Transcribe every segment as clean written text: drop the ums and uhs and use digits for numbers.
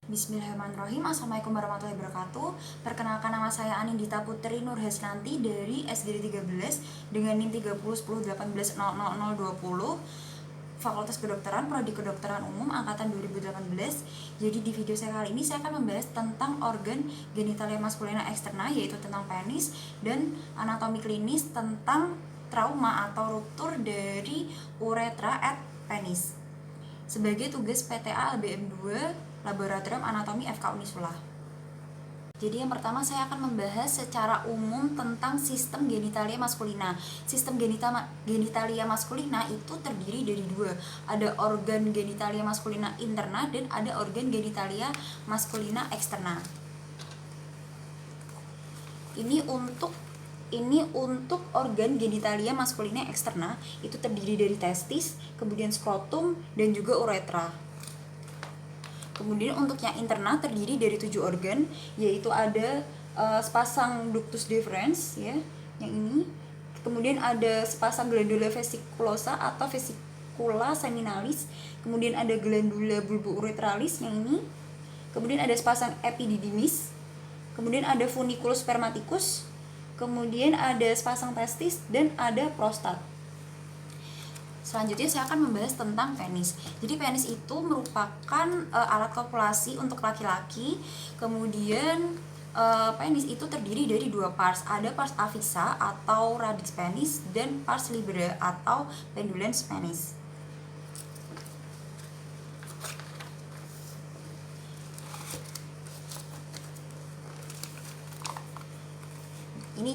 Bismillahirrahmanirrahim. Assalamualaikum warahmatullahi wabarakatuh. Perkenalkan, nama saya Anindita Putri Nur Hesnanti dari SGD 13 dengan NIM 301018000020, Fakultas Kedokteran, Prodi Kedokteran Umum angkatan 2018. Jadi di video saya kali ini saya akan membahas tentang organ genitalia maskulina eksterna, yaitu tentang penis, dan anatomi klinis tentang trauma atau ruptur dari uretra at penis sebagai tugas PTA LBM 2 Laboratorium Anatomi FK Unisula. Jadi yang pertama saya akan membahas secara umum tentang sistem genitalia maskulina. Sistem genitalia maskulina itu terdiri dari dua. Ada organ genitalia maskulina interna dan ada organ genitalia maskulina eksterna. Ini untuk organ genitalia maskulina eksterna itu terdiri dari testis, kemudian skrotum, dan juga uretra. Kemudian untuk yang interna terdiri dari 7 organ, yaitu ada sepasang ductus deferens, ya, yang ini. Kemudian ada sepasang glandula vesiculosa atau vesicula seminalis. Kemudian ada glandula bulbo-uretralis yang ini. Kemudian ada sepasang epididymis. Kemudian ada funiculus spermaticus. Kemudian ada sepasang testis dan ada prostat. Selanjutnya saya akan membahas tentang penis. Jadi penis itu merupakan alat kopulasi untuk laki-laki. Kemudian penis itu terdiri dari dua pars. Ada pars afixa atau radix penis dan pars libera atau pendulens penis. Ini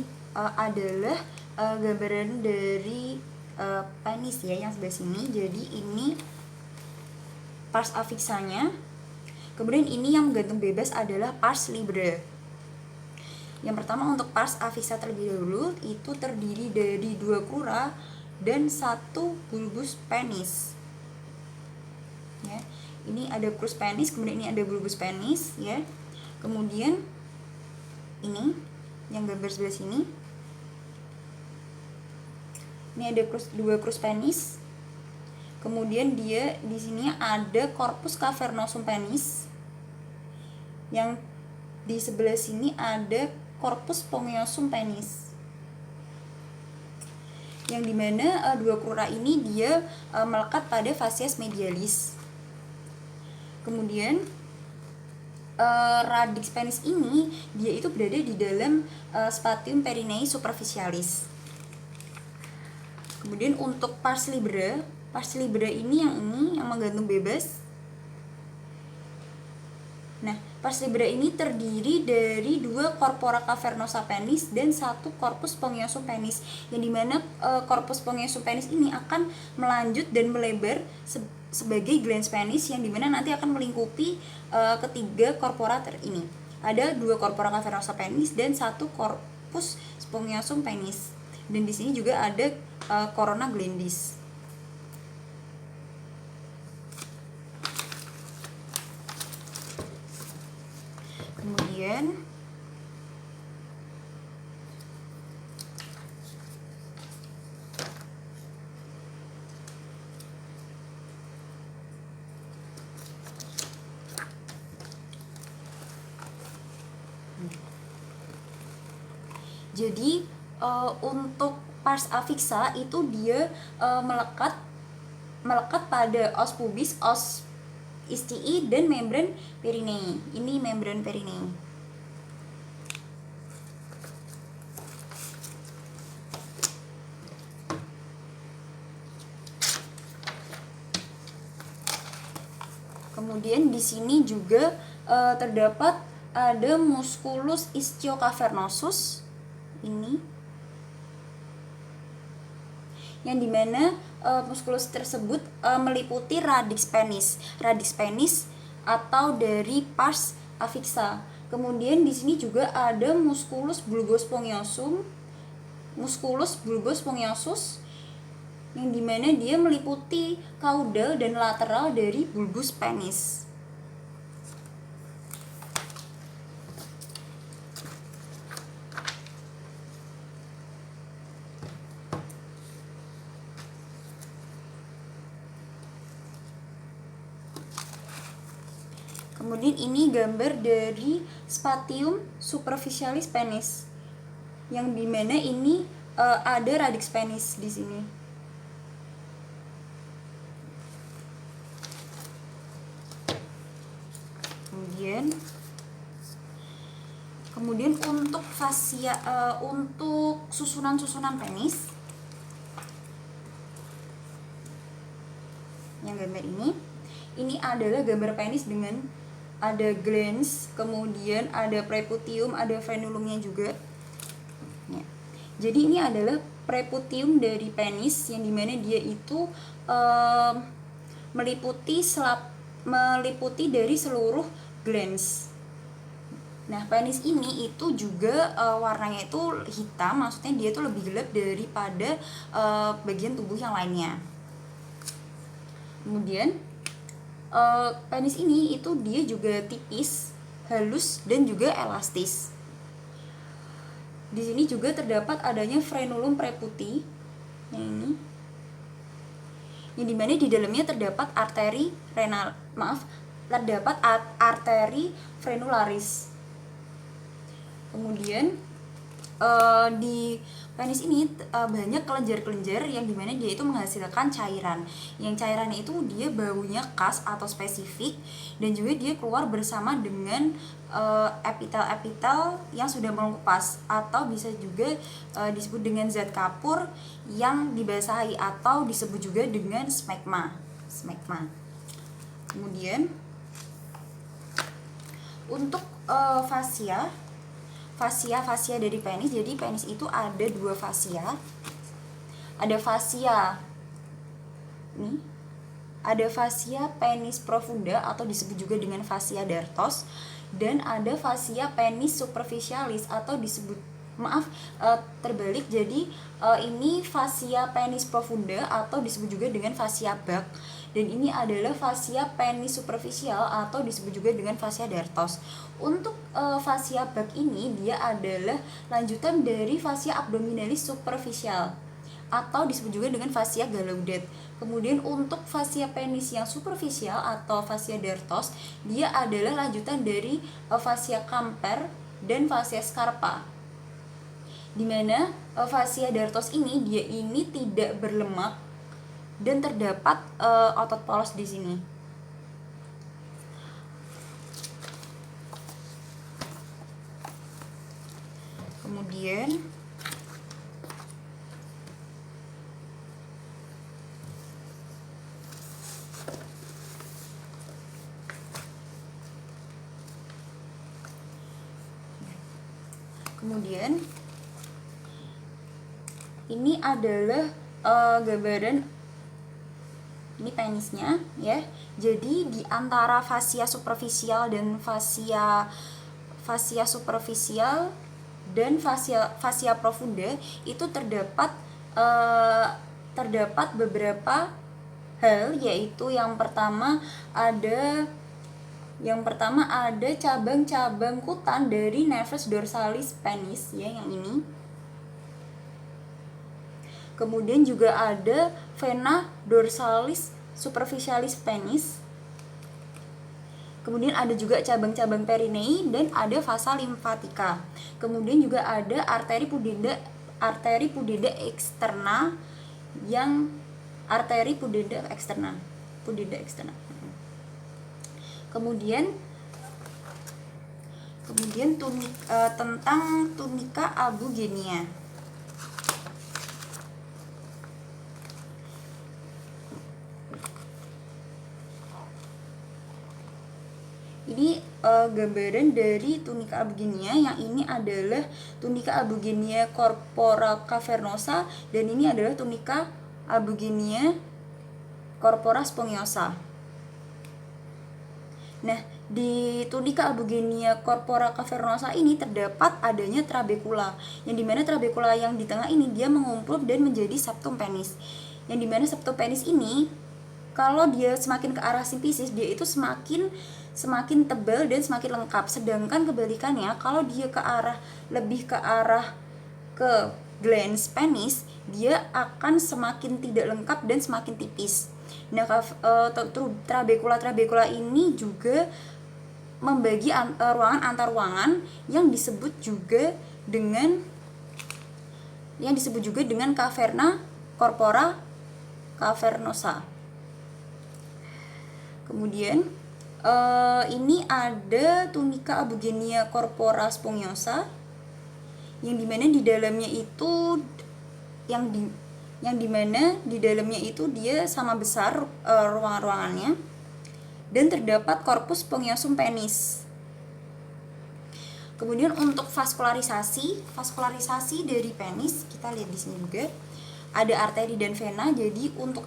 adalah gambaran dari penis, ya, yang sebelah sini. Jadi ini pars afixanya. Kemudian ini yang menggantung bebas adalah pars libera. Yang pertama untuk pars afixa terlebih dahulu, itu terdiri dari 2 crura dan 1 bulbus penis. Ya, ini ada crus penis, kemudian ini ada bulbus penis, ya. Kemudian ini yang gambar sebelah sini. Ini ada 2 crus penis. Kemudian dia di sini ada corpus cavernosum penis. Yang di sebelah sini ada corpus spongiosum penis. Yang dimana 2 crura ini dia melekat pada facies medialis. Kemudian radix penis ini dia itu berada di dalam spatium perinei superficialis. Kemudian untuk pars libera ini yang menggantung bebas. Nah, pars libera ini terdiri dari 2 corpora cavernosa penis dan 1 corpus spongiosum penis, yang dimana corpus spongiosum penis ini akan melanjut dan melebar sebagai glans penis, yang dimana nanti akan melingkupi ketiga corpora ini. Ada 2 corpora cavernosa penis dan 1 corpus spongiosum penis. Dan di sini juga ada corona glandis. Kemudian jadi untuk pars afixa itu dia melekat pada os pubis, os istii, dan membran perinei. Ini membran perinei. Kemudian di sini juga terdapat ada musculus ischiocavernosus ini, yang dimana musculus tersebut meliputi radix penis atau dari pars afixa. Kemudian di sini juga ada musculus bulbospongiosus, yang dimana dia meliputi kaudal dan lateral dari bulbus penis. Kemudian ini gambar dari Spatium superficialis penis, yang dimana ini ada radix penis di sini. Kemudian untuk fasia, untuk susunan-susunan penis, yang gambar ini adalah gambar penis dengan ada glans, kemudian ada preputium, ada frenulumnya juga. Ya. Jadi ini adalah preputium dari penis, yang dimana dia itu meliputi dari seluruh glans. Nah, penis ini itu juga warnanya itu hitam, maksudnya dia itu lebih gelap daripada bagian tubuh yang lainnya. Kemudian penis ini itu dia juga tipis, halus, dan juga elastis. Di sini juga terdapat adanya frenulum preputi, yang dimana di dalamnya terdapat arteri frenularis. Kemudian di penis ini banyak kelenjar-kelenjar yang dimana dia itu menghasilkan cairan. Yang cairannya itu dia baunya khas atau spesifik, dan juga dia keluar bersama dengan epitel-epitel yang sudah mengelupas, atau bisa juga disebut dengan zat kapur yang dibasahi, atau disebut juga dengan smegma. Kemudian untuk fasia dari penis. Jadi penis itu ada dua fasia. Ada fasia penis profunda atau disebut juga dengan fasia dartos, dan ada fasia penis superficialis atau disebut terbalik. Jadi ini fasia penis profunda atau disebut juga dengan fasia Bach, dan ini adalah fasia penis superficial atau disebut juga dengan fasia dartos. Untuk fasia Bach ini dia adalah lanjutan dari fasia abdominalis superficial atau disebut juga dengan fasia Gallaudet. Kemudian untuk fasia penis yang superficial atau fasia dartos, dia adalah lanjutan dari fasia Camper dan fasia Scarpa. Dimana fasia dartos ini dia ini tidak berlemak dan terdapat otot polos di sini. Kemudian ini adalah gambaran ini penisnya ya. Jadi di antara fasia superficial dan fasia superficial dan fasia profunda itu terdapat beberapa hal, yaitu yang pertama ada cabang-cabang kutan dari nervus dorsalis penis ya, yang ini. Kemudian juga ada vena dorsalis superficialis penis. Kemudian ada juga cabang-cabang perinei dan ada vasa limfatika. Kemudian juga ada arteri pudenda externa yang arteri pudenda externa. Kemudian tentang tunica abugenia. Ini gambaran dari tunica abugenia. Yang ini adalah tunica abugenia corpora cavernosa, dan ini adalah tunica abugenia corpora spongiosa. Nah, di tunica abugenia corpora cavernosa ini terdapat adanya trabecula, yang dimana trabecula yang di tengah ini dia mengumpul dan menjadi septum penis. Yang dimana septum penis ini kalau dia semakin ke arah simfisis, dia itu semakin tebal dan semakin lengkap. Sedangkan kebalikannya, kalau dia lebih ke arah ke glans penis, dia akan semakin tidak lengkap dan semakin tipis. Nah, trabecula ini juga membagi ruangan antar ruangan yang disebut juga dengan caverna corpora cavernosa. Kemudian ini ada tunica abugenia corpora spongiosa, yang dimana di dalamnya itu dia sama besar ruangan-ruangannya, dan terdapat corpus spongiosum penis. Kemudian untuk vaskularisasi dari penis kita lihat di sini juga ada arteri dan vena. Jadi untuk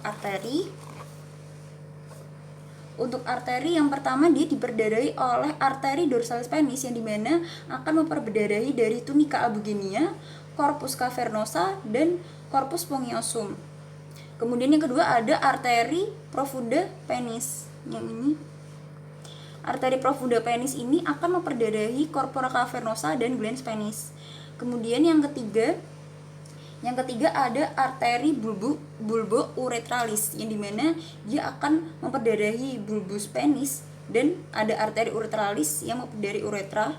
arteri yang pertama dia diperdarahi oleh arteri dorsalis penis, yang dimana akan memperdarahi dari tunica abugenia, corpus cavernosa, dan corpus spongiosum. Kemudian yang kedua ada arteri profunda penis. Yang ini arteri profunda penis ini akan memperdarahi corpora cavernosa dan glans penis. Kemudian yang ketiga ada arteri bulbo uretralis, yang dimana dia akan memperdarahi bulbus penis, dan ada arteri uretralis yang memperdarahi uretra.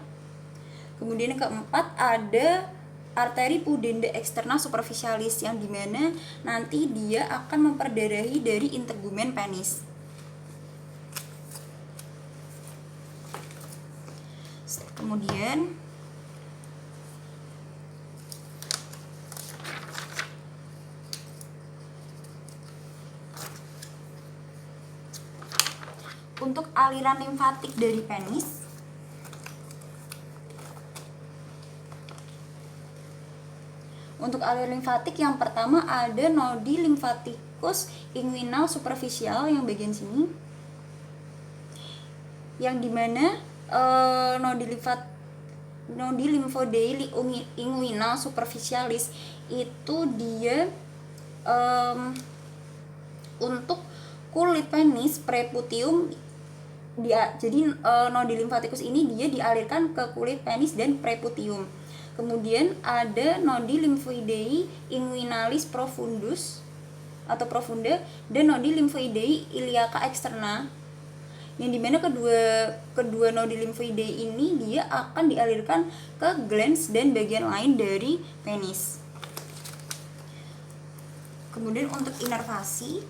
Kemudian yang keempat ada arteri pudenda externa superficialis, yang dimana nanti dia akan memperdarahi dari integumen penis. Kemudian untuk aliran limfatik dari penis, yang pertama ada nodi limfaticus inguinal superficial yang bagian sini, yang dimana nodi lymphoidei inguinal superficialis itu dia untuk kulit penis preputium. Jadi nodi limfaticus ini dia dialirkan ke kulit penis dan preputium. Kemudian ada nodi lymphoidei inguinalis profundus atau profunda dan nodi lymphoidei iliaca externa, yang dimana kedua nodi lymphoidei ini dia akan dialirkan ke glans dan bagian lain dari penis. Kemudian untuk inervasi,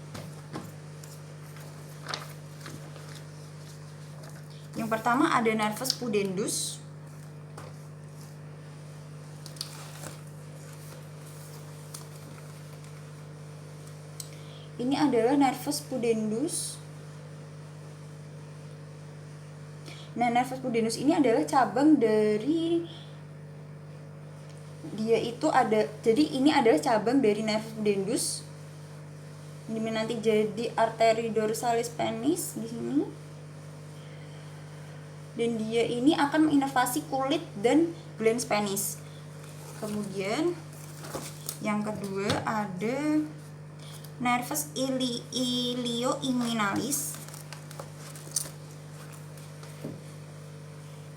yang pertama ada nervus pudendus. Ini adalah nervus pudendus. Nah, nervus pudendus ini adalah cabang dari ini adalah cabang dari nervus pudendus. Ini nanti jadi arteri dorsalis penis di sini. Dan dia ini akan menginervasi kulit dan glans penis. Kemudian yang kedua ada nervus ilioinguinalis.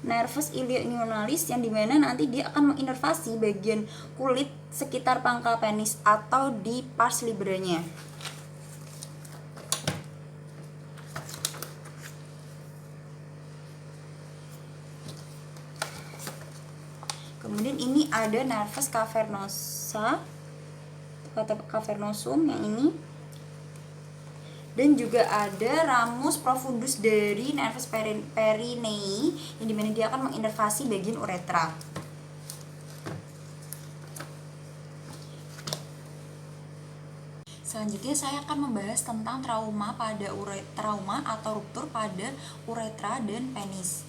Nervus ilioinguinalis yang dimana nanti dia akan menginervasi bagian kulit sekitar pangkal penis atau di pars libranya. Kemudian ini ada nervus cavernosa atau cavernosum yang ini, dan juga ada ramus profundus dari nervus perinei, yang dimana dia akan menginervasi bagian uretra. Selanjutnya saya akan membahas tentang trauma atau ruptur pada uretra dan penis.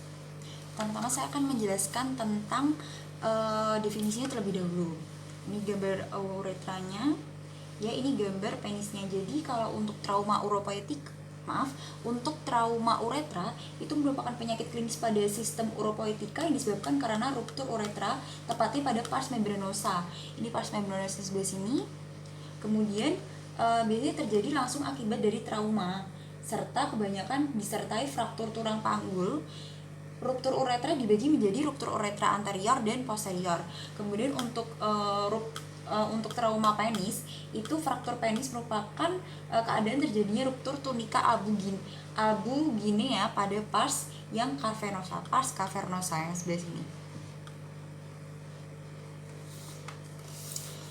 Pertama saya akan menjelaskan tentang definisinya terlebih dahulu. Ini gambar uretranya, ya ini gambar penisnya. Jadi kalau untuk trauma uretra itu merupakan penyakit klinis pada sistem uropoetika yang disebabkan karena ruptur uretra, tepatnya pada pars membranosa. Ini pars membranosa sebelah sini. Kemudian biasanya terjadi langsung akibat dari trauma, serta kebanyakan disertai fraktur tulang panggul. Ruptur uretra dibagi menjadi ruptur uretra anterior dan posterior. Kemudian untuk untuk trauma penis itu fraktur penis merupakan keadaan terjadinya ruptur tunika abuginea pada pars yang cavernosa yang sebelah sini.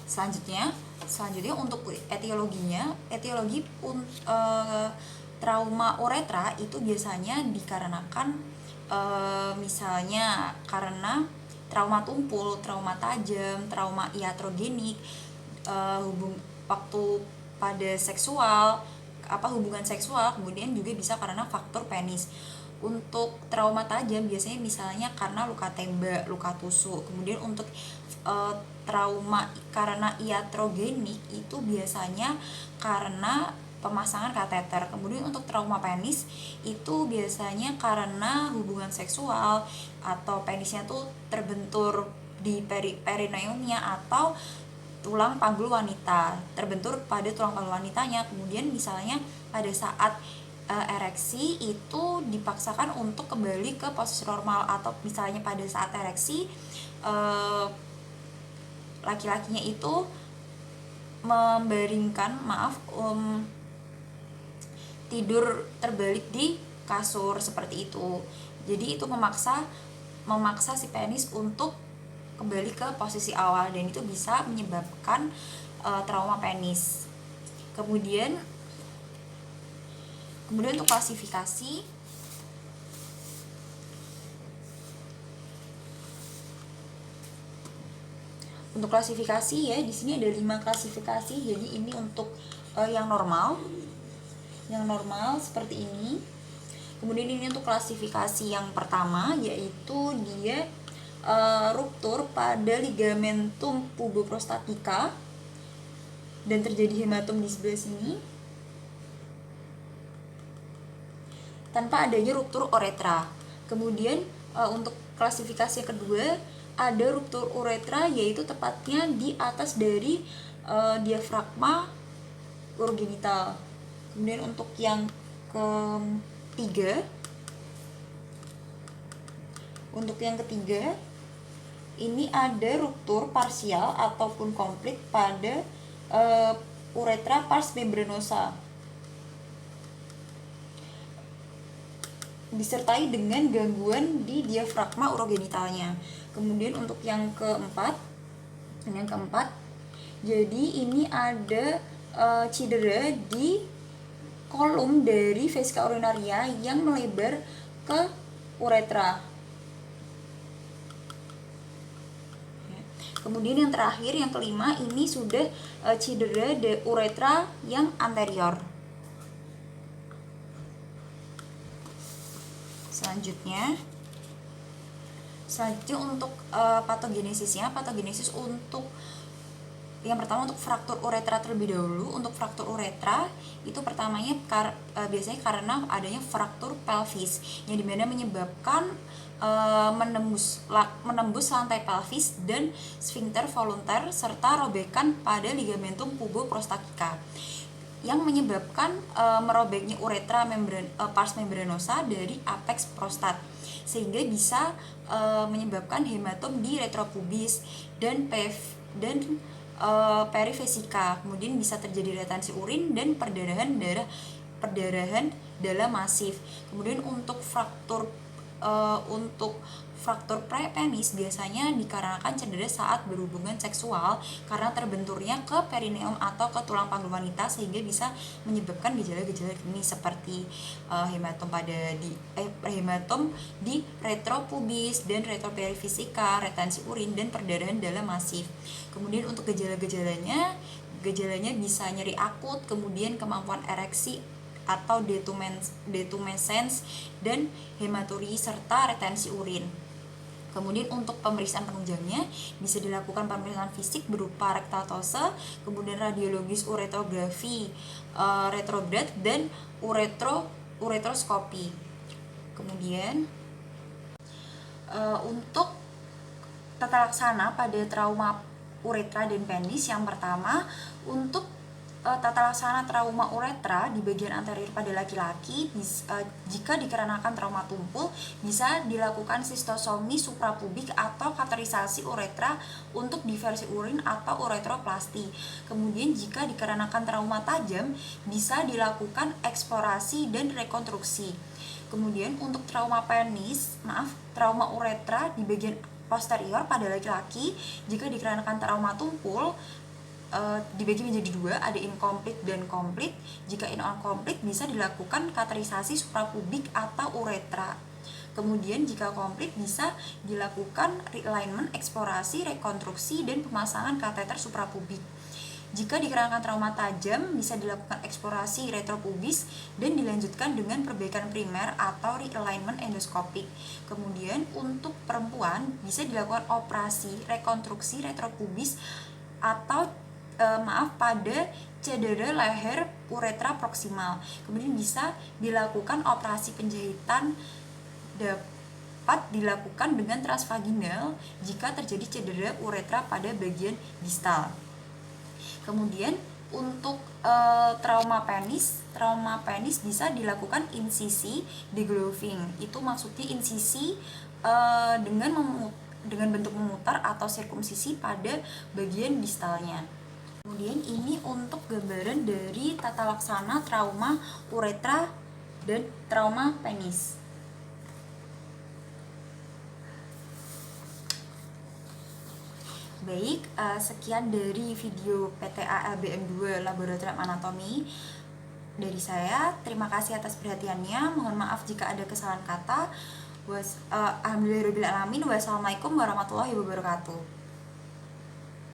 Selanjutnya untuk etiologi trauma uretra itu biasanya dikarenakan misalnya karena trauma tumpul, trauma tajam, trauma iatrogenik, waktu pada hubungan seksual, kemudian juga bisa karena faktor penis. Untuk trauma tajam biasanya misalnya karena luka tembak, luka tusuk. Kemudian untuk trauma karena iatrogenik itu biasanya karena pemasangan kateter. Kemudian untuk trauma penis itu biasanya karena hubungan seksual atau penisnya tuh terbentur di perineumnya atau tulang panggul wanita, terbentur pada tulang panggul wanitanya. Kemudian misalnya pada saat ereksi itu dipaksakan untuk kembali ke posisi normal, atau misalnya pada saat ereksi laki-lakinya itu tidur terbalik di kasur seperti itu. Jadi itu memaksa si penis untuk kembali ke posisi awal, dan itu bisa menyebabkan trauma penis. Kemudian untuk klasifikasi, ya di sini ada 5 klasifikasi. Jadi ini untuk yang normal seperti ini. Kemudian ini untuk klasifikasi yang pertama, yaitu dia ruptur pada ligamentum puboprostatica dan terjadi hematom di sebelah sini tanpa adanya ruptur uretra. Kemudian untuk klasifikasi yang kedua ada ruptur uretra, yaitu tepatnya di atas dari diafragma urogenital. Kemudian untuk yang ketiga, ini ada ruptur parsial ataupun komplit pada uretra pars membranosa, disertai dengan gangguan di diafragma urogenitalnya. Kemudian untuk yang keempat, jadi ini ada cedera di kolom dari vesika urinaria yang melebar ke uretra. Kemudian yang terakhir, yang kelima, ini sudah cedera de uretra yang anterior. Selanjutnya untuk patogenesisnya. Patogenesis untuk yang pertama untuk fraktur uretra terlebih dahulu. Untuk fraktur uretra itu pertamanya biasanya karena adanya fraktur pelvis, yang dimana menyebabkan menembus lantai pelvis dan sphincter volunteer serta robekan pada ligamentum puboprostatica, yang menyebabkan merobeknya uretra pars membranosa dari apex prostat, sehingga bisa menyebabkan hematom di retropubis dan perivesika. Kemudian bisa terjadi retensi urin dan perdarahan dalam masif. Kemudian untuk fraktur prepenis biasanya dikarenakan cedera saat berhubungan seksual karena terbenturnya ke perineum atau ke tulang panggul wanita, sehingga bisa menyebabkan gejala-gejala klinis seperti hematom di retropubis dan retroperifisika, retensi urin dan perdarahan dalam masif. Kemudian untuk gejalanya bisa nyeri akut, kemudian kemampuan ereksi atau detumescence dan hematuria serta retensi urin. Kemudian untuk pemeriksaan penunjangnya bisa dilakukan pemeriksaan fisik berupa rectal tose, kemudian radiologis uretrografi retrograd dan uretroskopi. Kemudian untuk tata laksana pada trauma uretra dan penis, yang pertama untuk tata laksana trauma uretra di bagian anterior pada laki-laki jika dikarenakan trauma tumpul bisa dilakukan sistosomi suprapubik atau kateterisasi uretra untuk diversi urin atau uretroplasti. Kemudian jika dikarenakan trauma tajam bisa dilakukan eksplorasi dan rekonstruksi. Kemudian untuk trauma trauma uretra di bagian posterior pada laki-laki jika dikarenakan trauma tumpul dibagi menjadi dua, ada incomplete dan complete. Jika incomplete bisa dilakukan kateterisasi suprapubik atau uretra. Kemudian jika complete bisa dilakukan realignment, eksplorasi, rekonstruksi, dan pemasangan kateter suprapubik. Jika dikarenakan trauma tajam bisa dilakukan eksplorasi retropubis dan dilanjutkan dengan perbaikan primer atau realignment endoskopik. Kemudian untuk perempuan bisa dilakukan operasi rekonstruksi retropubis atau pada cedera leher uretra proksimal. Kemudian bisa dilakukan operasi penjahitan, dapat dilakukan dengan transvaginal jika terjadi cedera uretra pada bagian distal. Kemudian untuk trauma penis bisa dilakukan insisi degloving. Itu maksudnya insisi dengan bentuk memutar atau sirkumsisi pada bagian distalnya. Kemudian ini untuk gambaran dari tata laksana trauma uretra dan trauma penis. Baik, sekian dari video PTA LBM2 Laboratorium Anatomi dari saya. Terima kasih atas perhatiannya. Mohon maaf jika ada kesalahan kata. Alhamdulillahirabbil alamin. Wassalamualaikum warahmatullahi wabarakatuh.